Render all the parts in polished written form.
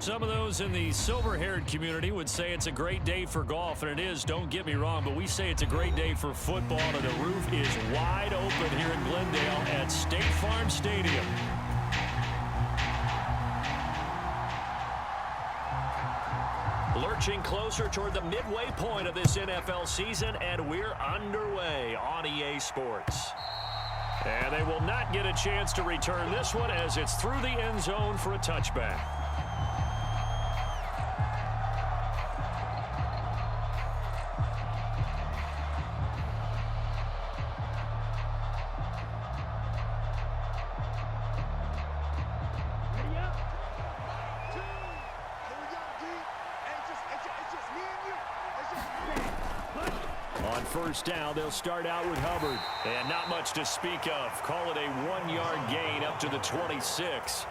Some of those in the silver-haired community would say it's a great day for golf, and it is, don't get me wrong, but we say it's a great day for football, and the roof is wide open here in Glendale at State Farm Stadium. Lurching closer toward the midway point of this NFL season, and we're underway on EA Sports. And they will not get a chance to return this one as it's through the end zone for a touchback. On first down, they'll start out with Hubbard. And not much to speak of. Call it a 1-yard gain up to the 26.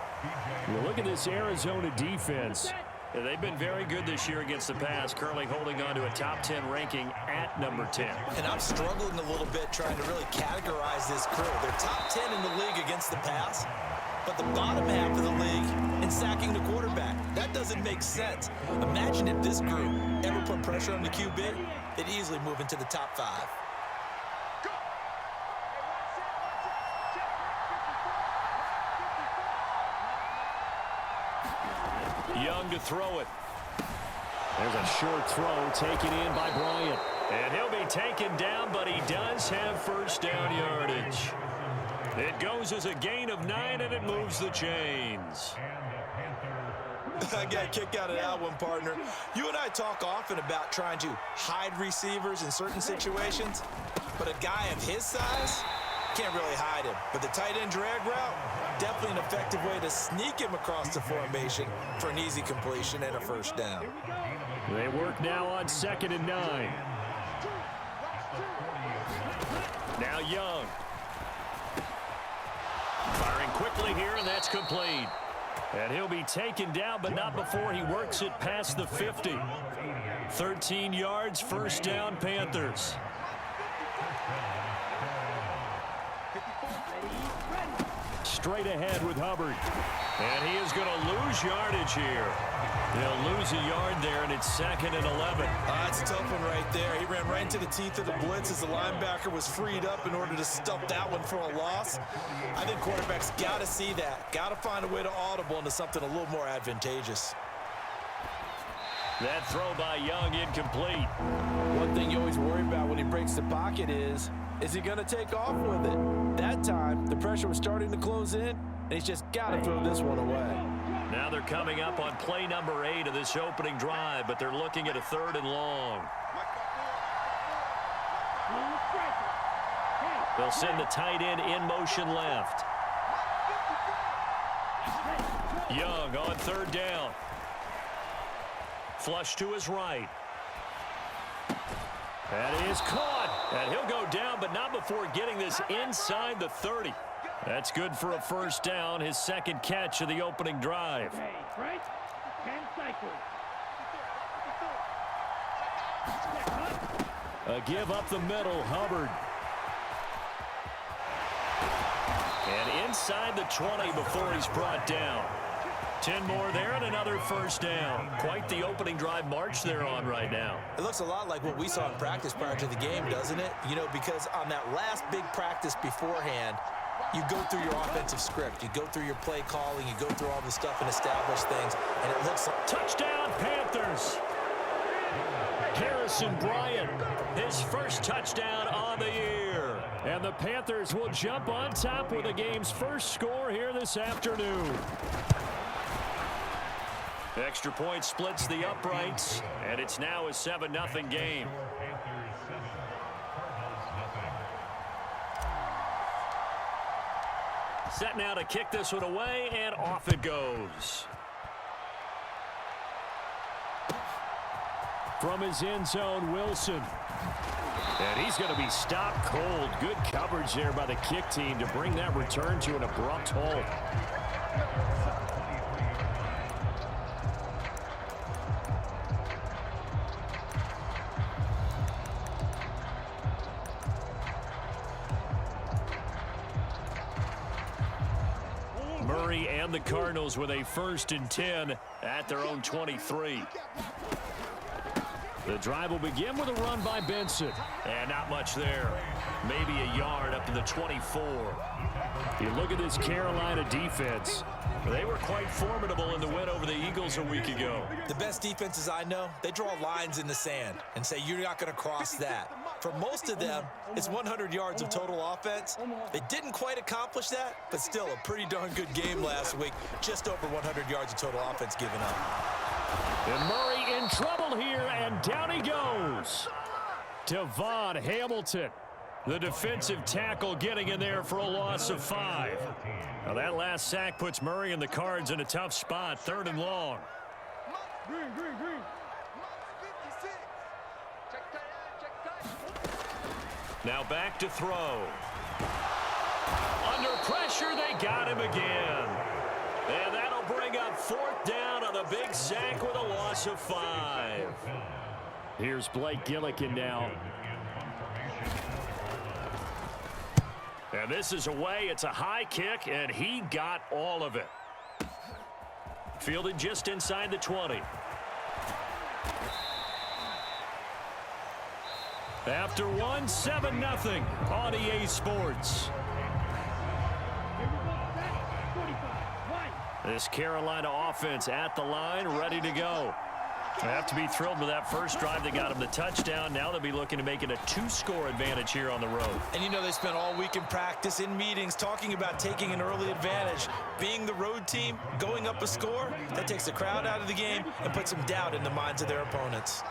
Well, look at this Arizona defense. They've been very good this year against the pass, currently holding on to a top 10 ranking at number 10. And I'm struggling a little bit trying to really categorize this crew. They're top 10 in the league against the pass, but the bottom half of the league in sacking the quarterback. That doesn't make sense. Imagine if this group ever put pressure on the QB, they'd easily move into the top 5. Young to throw it. There's a short throw taken in by Bryant. And he'll be taken down, but he does have first down yardage. It goes as a gain of 9, and it moves the chains. I got a kick out of that one, partner. You and I talk often about trying to hide receivers in certain situations, but a guy of his size can't really hide him. But the tight end drag route, definitely an effective way to sneak him across the formation for an easy completion and a first down. They work now on 2nd and 9. Now Young. Firing quickly here, and that's complete. And he'll be taken down, but not before he works it past the 50. 13 yards, first down, Panthers. Straight ahead with Hubbard. And he is going to lose yardage here. He'll lose a yard there, and it's 2nd and 11. That's a tough one right there. He ran right into the teeth of the blitz as the linebacker was freed up in order to stuff that one for a loss. I think quarterbacks got to see that. Got to find a way to audible into something a little more advantageous. That throw by Young incomplete. One thing you always worry about when he breaks the pocket is he going to take off with it? That time, the pressure was starting to close in, and he's just got to throw this one away. Now they're coming up on play number 8 of this opening drive, but they're looking at a 3rd and long. They'll send the tight end in motion left. Young on 3rd down. Flush to his right. That is caught. And he'll go down, but not before getting this inside the 30. That's good for a first down, his 2nd catch of the opening drive. A give up the middle, Hubbard. And inside the 20 before he's brought down. 10 more there and another first down. Quite the opening drive march they're on right now. It looks a lot like what we saw in practice prior to the game, doesn't it? You know, because on that last big practice beforehand, you go through your offensive script. You go through your play calling. You go through all the stuff and establish things. And it looks like... Touchdown, Panthers! Harrison Bryant, his first touchdown on the year. And the Panthers will jump on top with the game's first score here this afternoon. Extra point splits the uprights, and it's now a 7-0 game. Set now to kick this one away, and off it goes. From his end zone, Wilson. And he's going to be stopped cold. Good coverage there by the kick team to bring that return to an abrupt halt. Murray and the Cardinals with a 1st and 10 at their own 23. The drive will begin with a run by Benson. And not much there. Maybe a yard up to the 24. You look at this Carolina defense. They were quite formidable in the win over the Eagles a week ago. The best defenses I know, they draw lines in the sand and say you're not going to cross that. For most of them, it's 100 yards of total offense. They didn't quite accomplish that, but still a pretty darn good game last week. Just over 100 yards of total offense given up. And Murray in trouble here, and down he goes. Devon Hamilton, the defensive tackle, getting in there for a loss of 5. Now that last sack puts Murray and the Cards in a tough spot, 3rd and long. Now back to throw. Under pressure, they got him again. And that'll bring up 4th down on a big sack with a loss of 5. Here's Blake Gillikin now. And this is away. It's a high kick, and he got all of it. Fielded just inside the 20. After one, 7-0 on EA Sports. This Carolina offense at the line, ready to go. They have to be thrilled with that first drive that got them the touchdown. Now they'll be looking to make it a 2-score advantage here on the road. And you know they spent all week in practice, in meetings, talking about taking an early advantage. Being the road team, going up a score, that takes the crowd out of the game and puts some doubt in the minds of their opponents.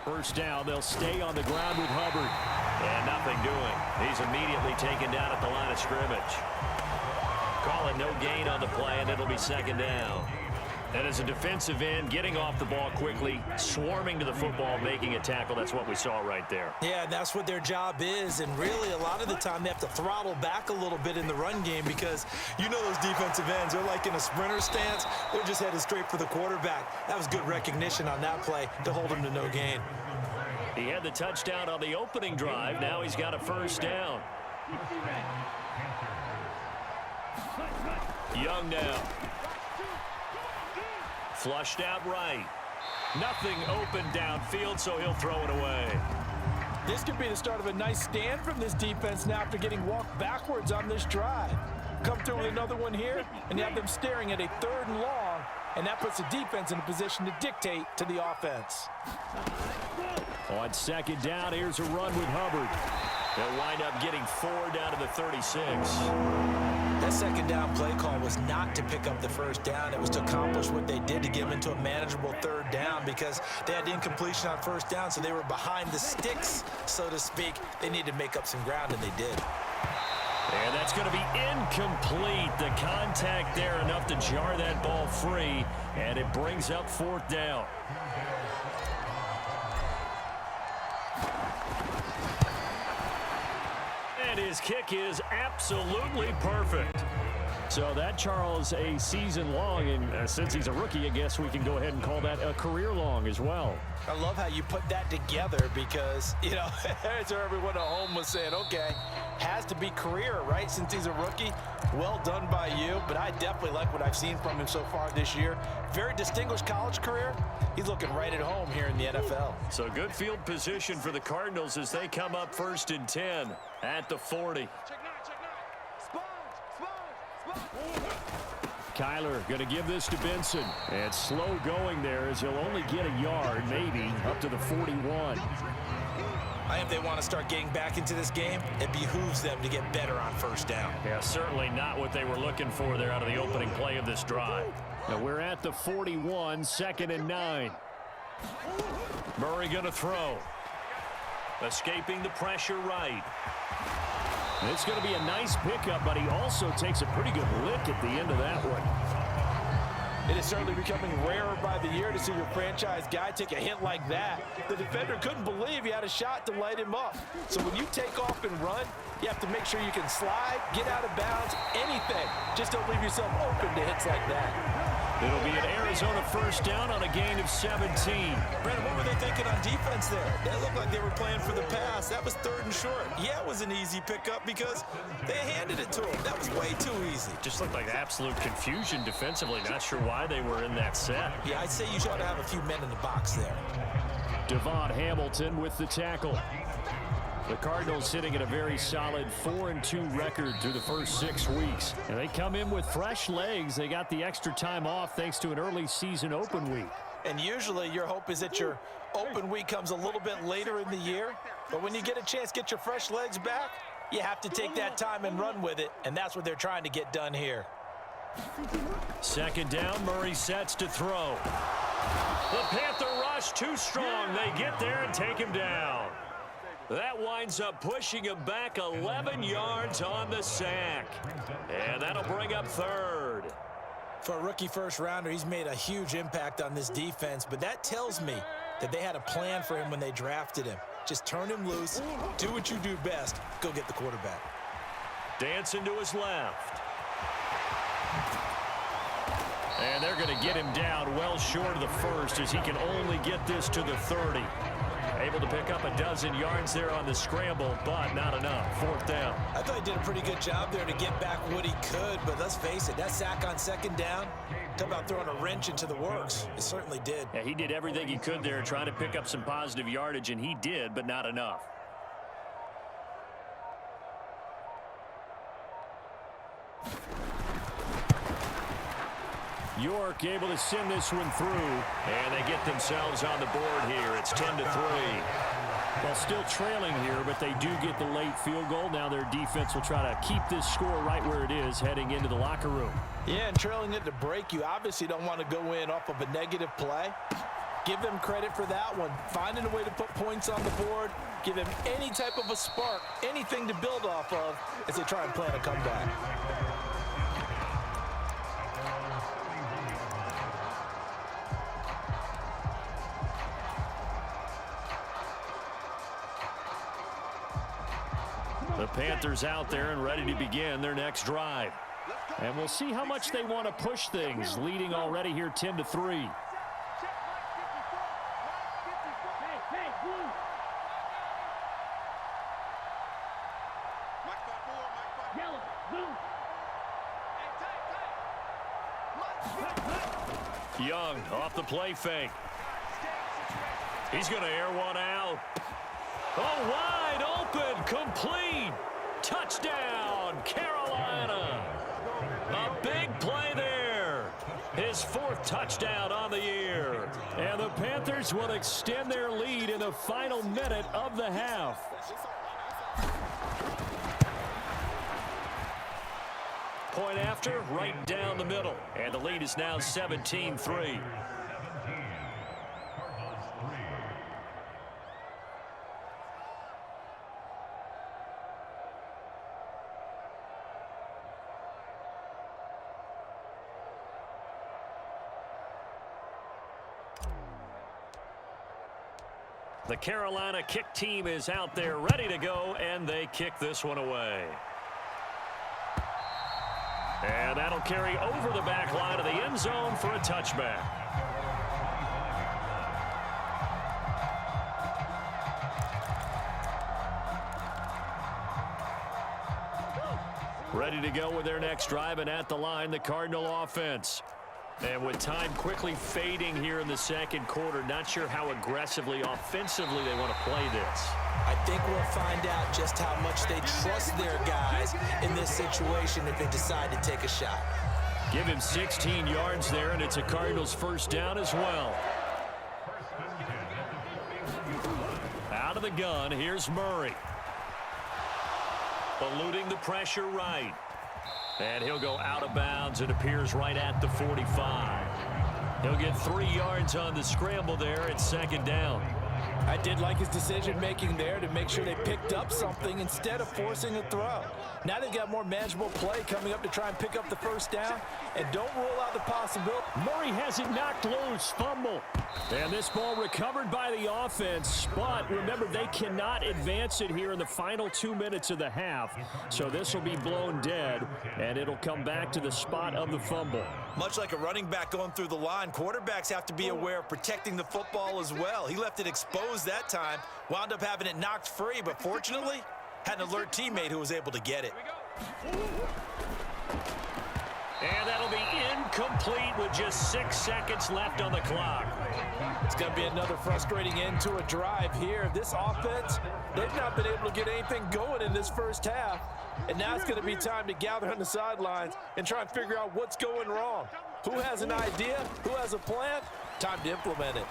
First down, they'll stay on the ground with Hubbard. And nothing doing. He's immediately taken down at the line of scrimmage. Call it no gain on the play, and it'll be 2nd down. And as a defensive end, getting off the ball quickly, swarming to the football, making a tackle, that's what we saw right there. Yeah, that's what their job is, and really a lot of the time they have to throttle back a little bit in the run game because you know those defensive ends, they're like in a sprinter stance. They're just headed straight for the quarterback. That was good recognition on that play to hold him to no gain. He had the touchdown on the opening drive. Now he's got a 1st down. Young now. Flushed out right. Nothing open downfield, so he'll throw it away. This could be the start of a nice stand from this defense now after getting walked backwards on this drive. Come through with another one here, and you have them staring at a 3rd and long, and that puts the defense in a position to dictate to the offense. On 2nd down, here's a run with Hubbard. They'll wind up getting 4 down to the 36. That 2nd down play call was not to pick up the 1st down. It was to accomplish what they did to get them into a manageable 3rd down because they had incompletion on 1st down, so they were behind the sticks, so to speak. They needed to make up some ground, and they did. And that's going to be incomplete. The contact there enough to jar that ball free, and it brings up 4th down. And his kick is absolutely perfect. So that, Charles, a season long, and since he's a rookie, I guess we can go ahead and call that a career long as well. I love how you put that together because, you know, that's where everyone at home was saying, okay, has to be career, right, since he's a rookie. Well done by you, but I definitely like what I've seen from him so far this year. Very distinguished college career. He's looking right at home here in the NFL. So good field position for the Cardinals as they come up 1st and 10 at the 40. Kyler going to give this to Benson. And slow going there as he'll only get a yard, maybe, up to the 41. I think they want to start getting back into this game. It behooves them to get better on 1st down. Yeah, certainly not what they were looking for there out of the opening play of this drive. Now we're at the 41, 2nd and 9. Murray going to throw. Escaping the pressure right. It's going to be a nice pickup, but he also takes a pretty good lick at the end of that one. It is certainly becoming rarer by the year to see your franchise guy take a hit like that. The defender couldn't believe he had a shot to light him up. So when you take off and run, you have to make sure you can slide, get out of bounds, anything. Just don't leave yourself open to hits like that. It'll be an Arizona first down on a gain of 17. Brandon, what were they thinking on defense there? They looked like they were playing for the pass. That was 3rd and short. Yeah, it was an easy pickup because they handed it to him. That was way too easy. Just looked like absolute confusion defensively. Not sure why they were in that set. Yeah, I'd say you ought to have a few men in the box there. Devon Hamilton with the tackle. The Cardinals sitting at a very solid 4-2 record through the first 6 weeks. And they come in with fresh legs. They got the extra time off thanks to an early season open week. And usually your hope is that your open week comes a little bit later in the year. But when you get a chance to get your fresh legs back, you have to take that time and run with it. And that's what they're trying to get done here. 2nd down, Murray sets to throw. The Panther rush too strong. They get there and take him down. That winds up pushing him back 11 yards on the sack. And that'll bring up 3rd. For a rookie first-rounder, he's made a huge impact on this defense, but that tells me that they had a plan for him when they drafted him. Just turn him loose, do what you do best, go get the quarterback. Dancing to his left. And they're going to get him down well short of the first as he can only get this to the 30. Able to pick up a dozen yards there on the scramble, but not enough. 4th down. I thought he did a pretty good job there to get back what he could, but let's face it, that sack on 2nd down, talk about throwing a wrench into the works. It certainly did. Yeah, he did everything he could there trying to pick up some positive yardage, and he did, but not enough. York able to send this one through, and they get themselves on the board here. It's 10-3. Well, still trailing here, but they do get the late field goal. Now their defense will try to keep this score right where it is heading into the locker room. Yeah, and trailing it to break, you obviously don't want to go in off of a negative play. Give them credit for that one. Finding a way to put points on the board, give them any type of a spark, anything to build off of as they try and plan a comeback. The Panthers out there and ready to begin their next drive. And we'll see how much they want to push things, leading already here 10-3. Young off the play fake. He's going to air one out. Oh, wide open, complete, touchdown, Carolina. A big play there. His 4th touchdown on the year. And the Panthers will extend their lead in the final minute of the half. Point after, right down the middle. And the lead is now 17-3. The Carolina kick team is out there ready to go, and they kick this one away. And that'll carry over the back line of the end zone for a touchback. Ready to go with their next drive, and at the line, the Cardinal offense. And with time quickly fading here in the 2nd quarter, not sure how aggressively, offensively they want to play this. I think we'll find out just how much they trust their guys in this situation if they decide to take a shot. Give him 16 yards there, and it's a Cardinals first down as well. Out of the gun, here's Murray. Eluding the pressure right. And he'll go out of bounds. It appears right at the 45. He'll get 3 yards on the scramble there at 2nd down. I did like his decision-making there to make sure they picked up something instead of forcing a throw. Now they've got more manageable play coming up to try and pick up the first down, and don't rule out the possibility. Murray has it knocked loose, fumble. And this ball recovered by the offense, but remember, they cannot advance it here in the final 2 minutes of the half. So this will be blown dead, and it'll come back to the spot of the fumble. Much like a running back going through the line, quarterbacks have to be aware of protecting the football as well. He left it exposed that time, wound up having it knocked free, but fortunately, had an alert teammate who was able to get it. And that'll be incomplete with just 6 seconds left on the clock. It's going to be another frustrating end to a drive here. This offense, they've not been able to get anything going in this first half. And now it's going to be time to gather on the sidelines and try and figure out what's going wrong. Who has an idea? Who has a plan? Time to implement it.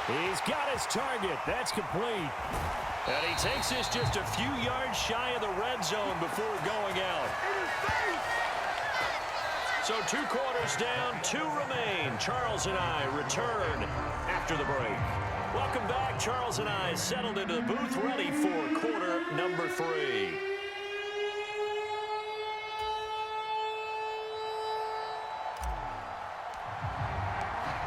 He's got his target. That's complete. And he takes this just a few yards shy of the red zone before going out. So 2 quarters down, 2 remain. Charles and I return after the break. Welcome back. Charles and I settled into the booth, ready for quarter number 3.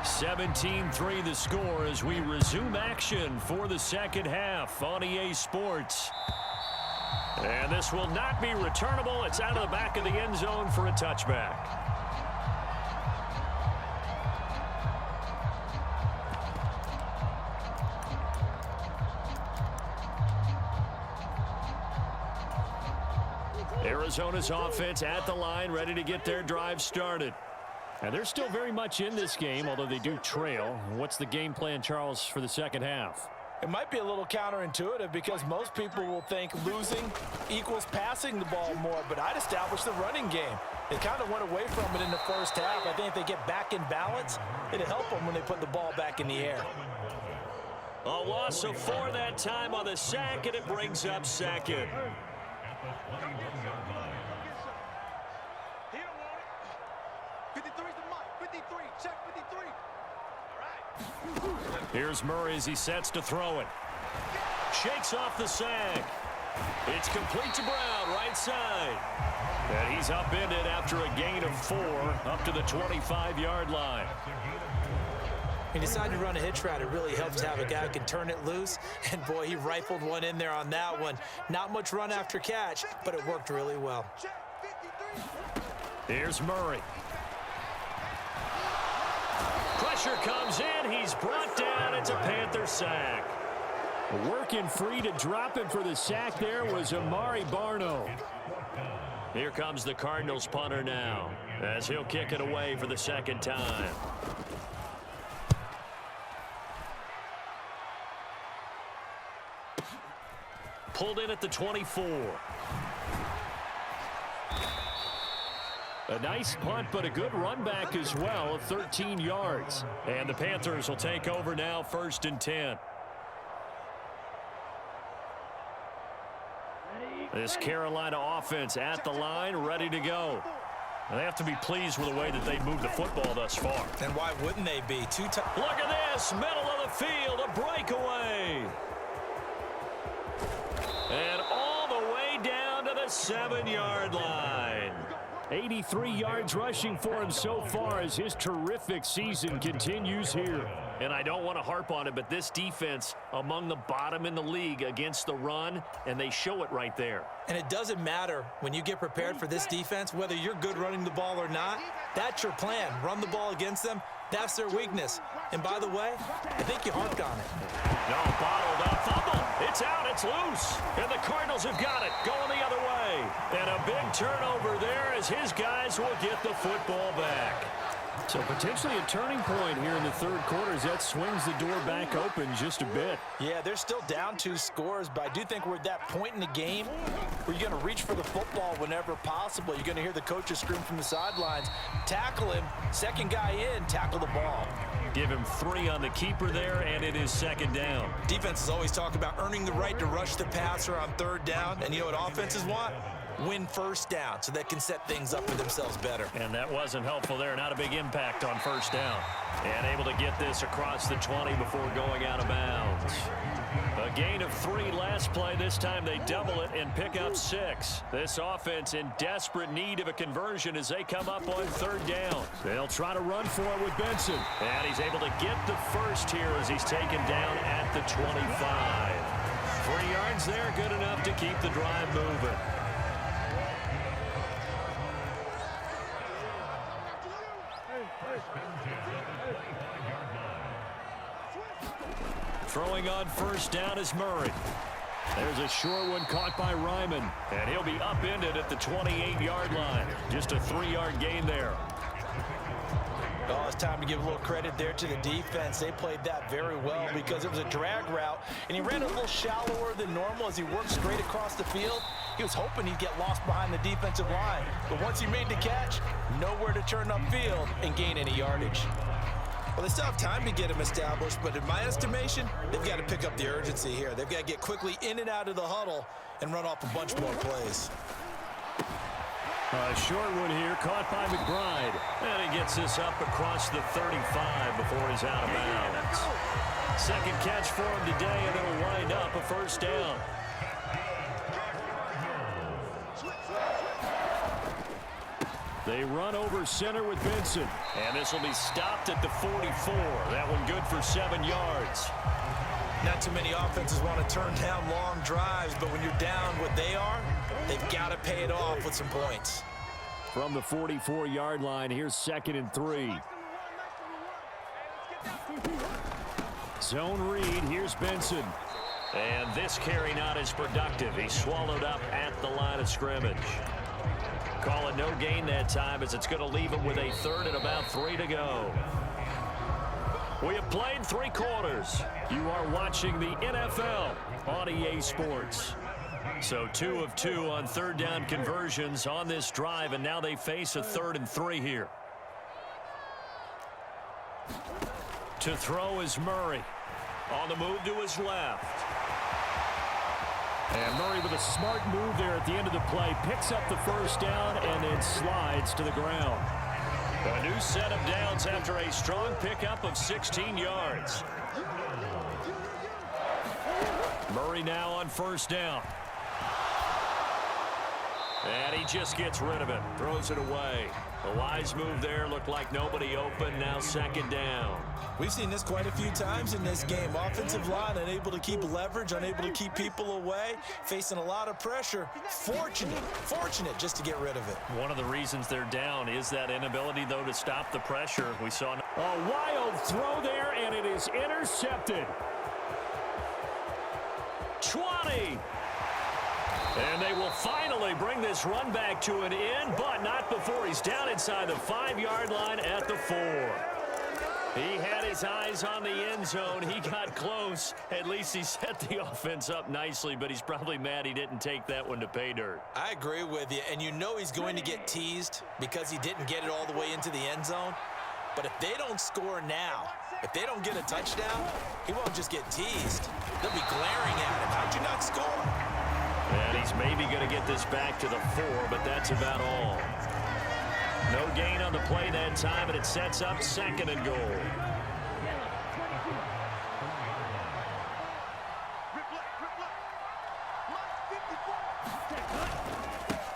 (17-3) the score as we resume action for the second half on EA Sports. And this will not be returnable. It's out of the back of the end zone for a touchback. Arizona's offense at the line, ready to get their drive started. And they're still very much in this game, although they do trail. What's the game plan, Charles, for the second half? It might be a little counterintuitive because most people will think losing equals passing the ball more, but I'd establish the running game. They kind of went away from it in the first half. I think if they get back in balance, it'll help them when they put the ball back in the air. A loss of 4 that time on the sack, and it brings up second. Here's Murray as he sets to throw it. Shakes off the sack. It's complete to Brown, right side. And he's upended after a gain of 4 up to the 25-yard line. He decided to run a hitch route. It really helps to have a guy who can turn it loose. And, boy, he rifled one in there on that one. Not much run after catch, but it worked really well. Here's Murray. Pressure comes in. He's brought down. It's a Panther sack. Working free to drop him for the sack there was Amari Barno. Here comes the Cardinals punter now as he'll kick it away for the second time. Pulled in at the 24. A nice punt, but a good run back as well of 13 yards. And the Panthers will take over now, 1st and 10. This Carolina offense at the line, ready to go. And they have to be pleased with the way that they moved the football thus far. And why wouldn't they be? Look at this, middle of the field, a breakaway. And all the way down to the 7-yard line. 83 yards rushing for him so far as his terrific season continues here. And I don't want to harp on it, but this defense among the bottom in the league against the run, and they show it right there. And it doesn't matter when you get prepared for this defense, whether you're good running the ball or not, that's your plan. Run the ball against them. That's their weakness. And by the way, I think you harped on it. No, bottled up, fumble. It's out, it's loose. And the Cardinals have got it, going the other way. And a big turnover there as his guys will get the football back. So potentially a turning point here in the third quarter as that swings the door back open just a bit. Yeah, they're still down 2 scores, but I do think we're at that point in the game where you're going to reach for the football whenever possible. You're going to hear the coaches scream from the sidelines, tackle him, second guy in, tackle the ball. Give him 3 on the keeper there, and it is 2nd down. Defenses always talk about earning the right to rush the passer on 3rd down, and you know what offenses want? Win 1st down so they can set things up for themselves better. And that wasn't helpful there. Not a big impact on 1st down. And able to get this across the 20 before going out of bounds. A gain of 3 last play. This time they double it and pick up 6. This offense in desperate need of a conversion as they come up on 3rd down. They'll try to run for it with Benson. And he's able to get the first here as he's taken down at the 25. 3 yards there, good enough to keep the drive moving. Throwing on first down is Murray. There's a short one caught by Ryman, and he'll be upended at the 28-yard line. Just a 3-yard gain there. Oh, it's time to give a little credit there to the defense. They played that very well because it was a drag route, and he ran a little shallower than normal as he worked straight across the field. He was hoping he'd get lost behind the defensive line, but once he made the catch, nowhere to turn upfield and gain any yardage. Well, they still have time to get him established, but in my estimation, they've got to pick up the urgency here. They've got to get quickly in and out of the huddle and run off a bunch more plays. A short one here, caught by McBride. And he gets this up across the 35 before he's out of bounds. Second catch for him today, and it'll wind up a first down. They run over center with Benson. And this will be stopped at the 44. That one good for 7 yards. Not too many offenses want to turn down long drives, but when you're down what they are, they've got to pay it off with some points. From the 44-yard line, here's 2nd and 3. Zone read, here's Benson. And this carry not as productive. He's swallowed up at the line of scrimmage. Call it no gain that time as it's going to leave him with a 3rd and about 3 to go. We have played 3 quarters. You are watching the NFL on EA Sports. So 2 of 2 on 3rd down conversions on this drive, and now they face a 3rd and 3 here. To throw is Murray. On the move to his left. And Murray with a smart move there at the end of the play. Picks up the first down and then slides to the ground. A new set of downs after a strong pickup of 16 yards. Murray now on first down. And he just gets rid of it. Throws it away. A wise move there. Looked like nobody open. Now 2nd down. We've seen this quite a few times in this game. Offensive line unable to keep leverage, unable to keep people away, facing a lot of pressure. Fortunate just to get rid of it. One of the reasons they're down is that inability, though, to stop the pressure. We saw a wild throw there, and it is intercepted. 20. And they will finally bring this run back to an end, but not before he's down inside the 5-yard line at the 4. He had his eyes on the end zone. He got close. At least he set the offense up nicely, but he's probably mad he didn't take that one to pay dirt. I agree with you, and you know he's going to get teased because he didn't get it all the way into the end zone. But if they don't score now, if they don't get a touchdown, he won't just get teased. They'll be glaring at him. How'd you not score? And he's maybe going to get this back to the 4, but that's about all. No gain on the play that time, and it sets up 2nd and goal.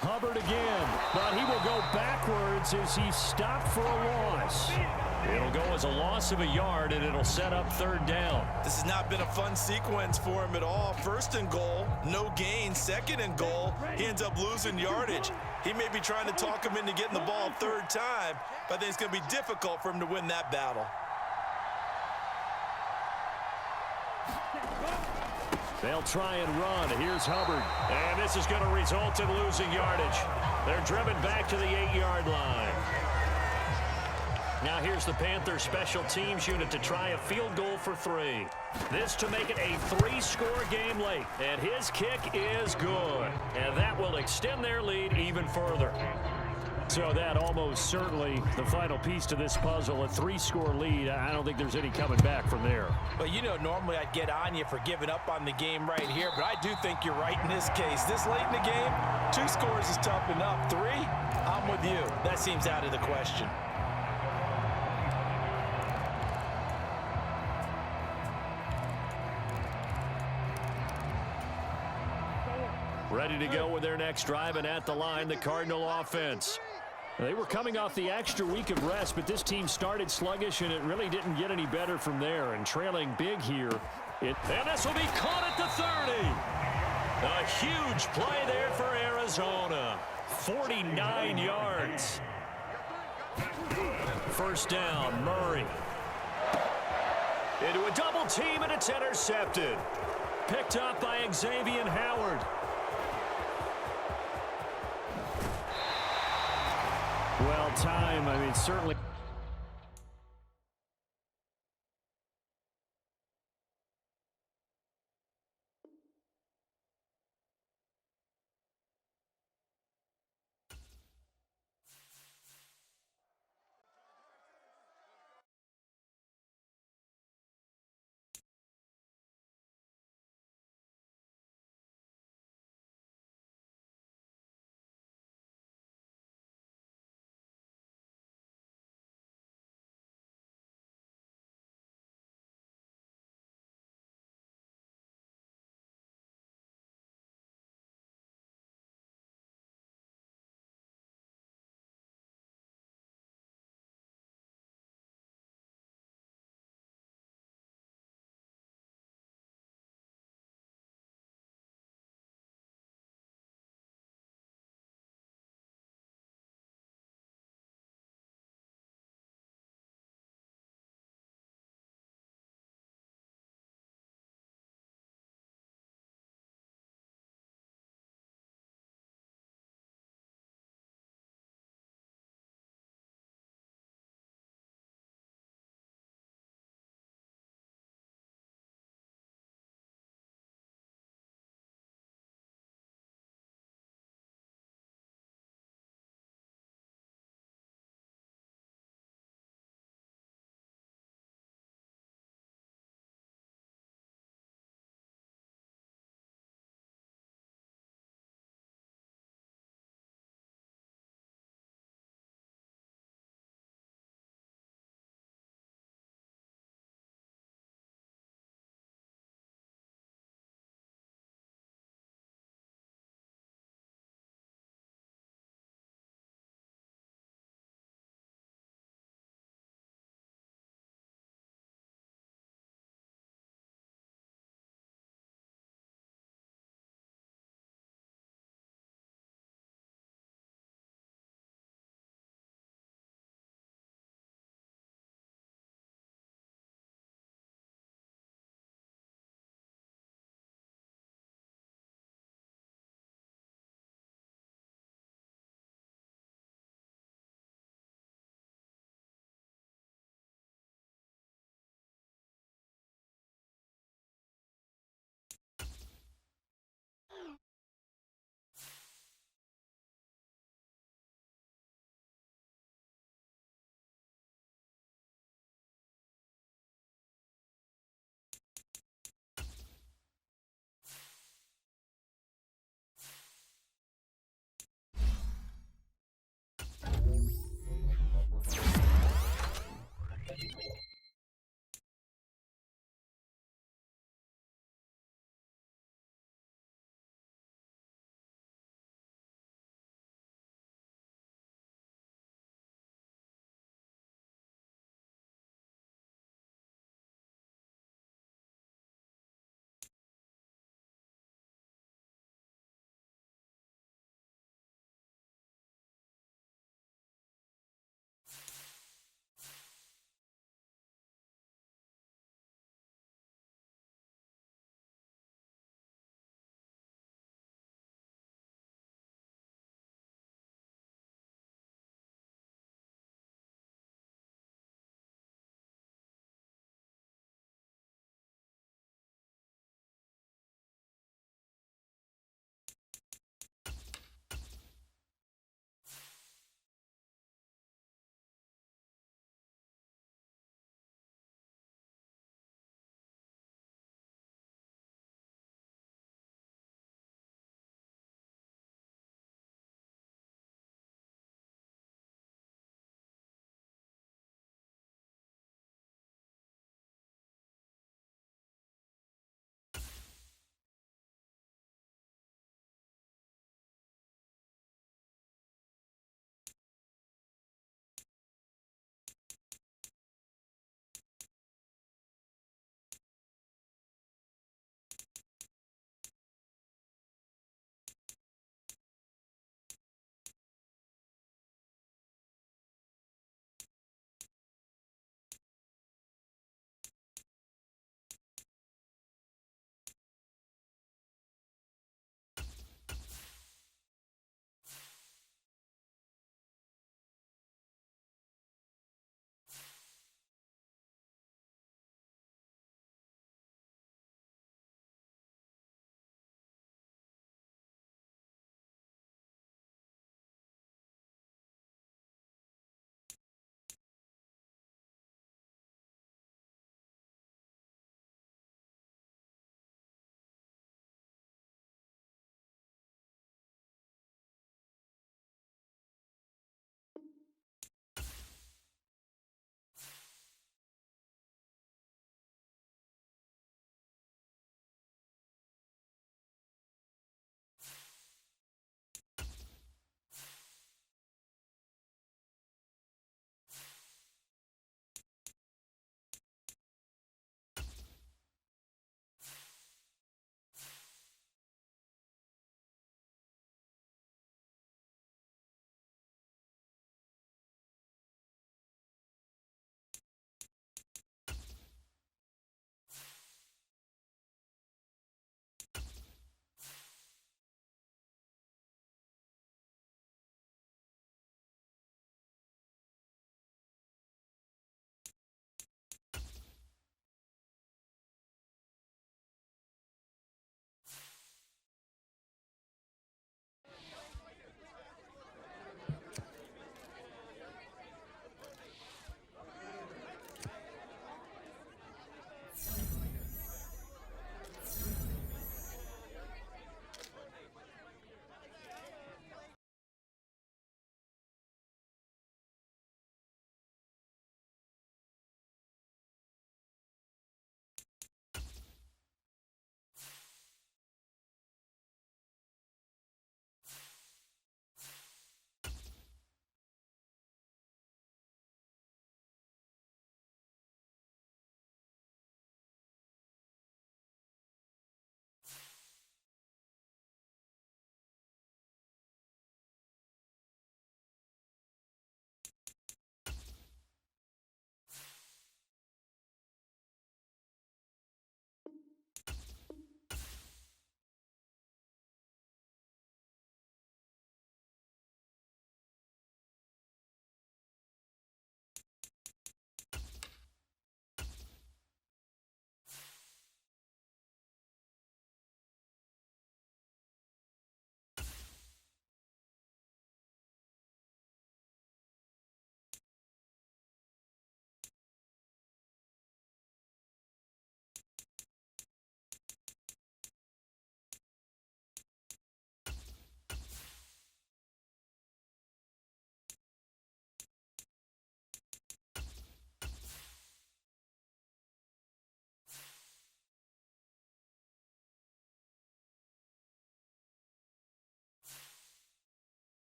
Hubbard again, but he will go backwards as he stopped for a loss. It'll go as a loss of a yard, and it'll set up 3rd down. This has not been a fun sequence for him at all. 1st and goal, no gain. 2nd and goal, he ends up losing yardage. He may be trying to talk him into getting the ball 3rd time, but I think it's going to be difficult for him to win that battle. They'll try and run. Here's Hubbard. And this is going to result in losing yardage. They're driven back to the 8-yard line. Now here's the Panthers special teams unit to try a field goal for 3. This to make it a 3-score game late. And his kick is good. And that will extend their lead even further. So that almost certainly the final piece to this puzzle, a 3-score lead. I don't think there's any coming back from there. But you know, normally I'd get on you for giving up on the game right here, but I do think you're right in this case. This late in the game, 2 scores is tough enough. 3, I'm with you. That seems out of the question. Ready to go with their next drive, and at the line, the Cardinal offense. They were coming off the extra week of rest, but this team started sluggish, and it really didn't get any better from there. And trailing big here. And this will be caught at the 30. A huge play there for Arizona. 49 yards. First down, Murray. Into a double team, and it's intercepted. Picked up by Xavier Howard. Well, certainly.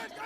This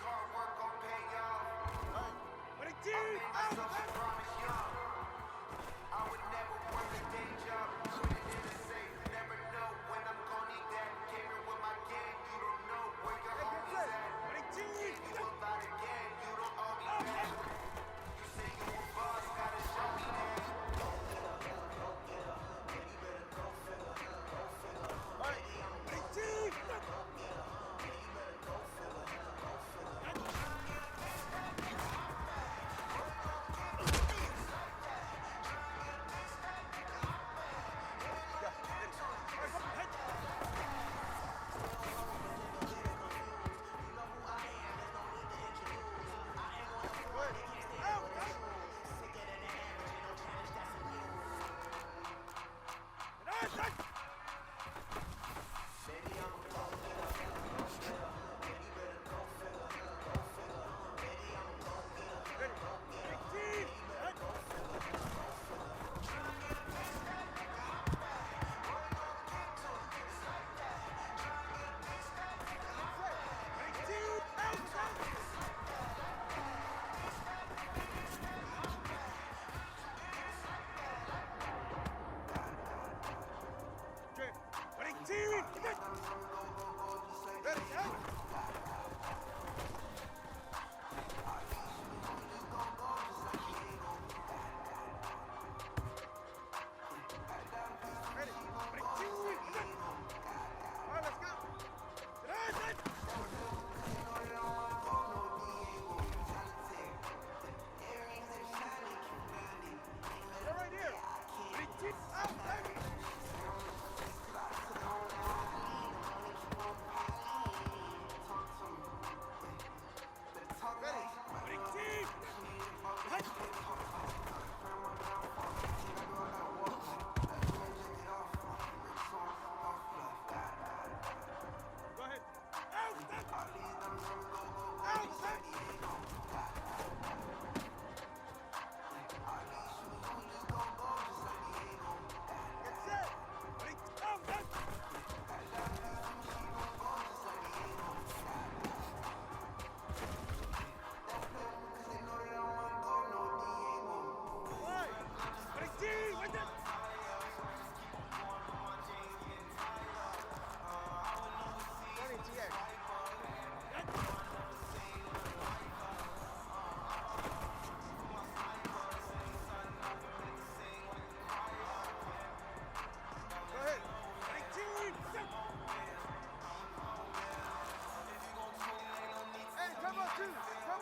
hard work gon' pay off.